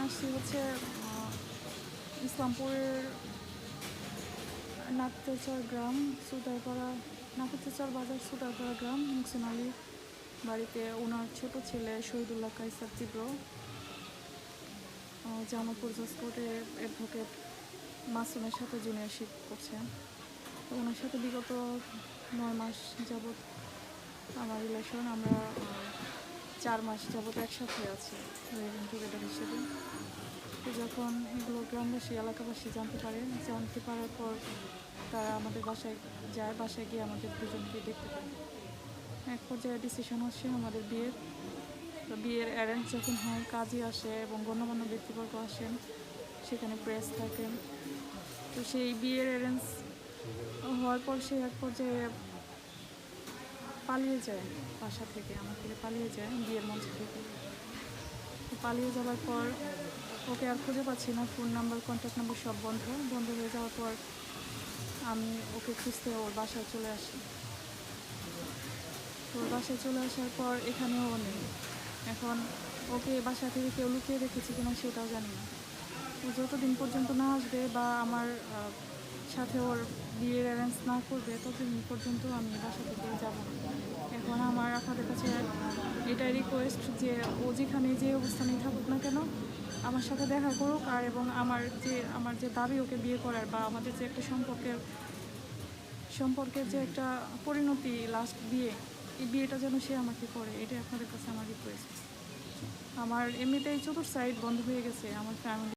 আসছি হচ্ছে ইসলামপুরের নাকতেচর গ্রাম, সুতারপাড়া, নাকতেচর বাজার, সুতারপাড়া গ্রাম, মুহসিন আলী বাড়িতে ওনার ছোট ছেলে শহীদুল্লাহ কায়সার তীব্র জামালপুর জজ কোর্টের অ্যাডভোকেট মাসুমের সাথে জুনিয়রশিপ করছে। তো ওনার সাথে বিগত 9 মাস যাবৎ আমার রিলেশন। আমরা 4 মাস যাবৎ একসাথে আছি লিভিং টুগেদার হিসেবে। তো যখন এগুলো গ্রামবাসী এলাকাবাসী জানতে পারার পর তারা আমাদের বাসায় যায়, বাসায় গিয়ে আমাদের দুজনকে দেখতে পায়। এক পর্যায়ে ডিসিশন হচ্ছে আমাদের বিয়ের। তো বিয়ের অ্যারেঞ্জ যখন হয়, কাজী আসে এবং গণ্যমান্য ব্যক্তিবর্গ আসেন, সেখানে প্রেস থাকেন। তো সেই বিয়ের অ্যারেঞ্জ হওয়ার পর সে এক পর্যায়ে পালিয়ে যায় বাসা থেকে, আমার থেকে পালিয়ে যায় বিয়ের মঞ্চ থেকে। পালিয়ে যাওয়ার পর ওকে আর খুঁজে পাচ্ছি না, ফোন নাম্বার, কন্ট্যাক্ট নাম্বার সব বন্ধ হয়ে যাওয়ার পর আমি ওকে খুঁজতে ওর বাসায় চলে আসি। তো ওর বাসায় চলে আসার পর এখানেও ও নেই। এখন ওকে বাসা থেকে কেউ লুকিয়ে রেখেছে কিনা সেটাও জানি না। ও যতদিন পর্যন্ত না আসবে বা আমার সাথে ওর বিয়ের অ্যারেঞ্জ না করবে ততদিন পর্যন্ত আমি বাসা থেকে যাব না। এখন আমার আপনাদের কাছে এটাই রিকোয়েস্ট যে ও যেখানে যে অবস্থানেই থাকুক না কেন আমার সাথে দেখা করুক, আর এবং আমার যে দাবি ওকে বিয়ে করার বা আমাদের যে একটা সম্পর্কের যে একটা পরিণতি, লাস্ট বিয়ে, এই বিয়েটা যেন সে আমাকে করে, এটাই আপনাদের কাছে আমার রিকোয়েস্ট। আমার এমনিতেই চতুর্থ সাইড বন্ধ হয়ে গেছে আমার ফ্যামিলি।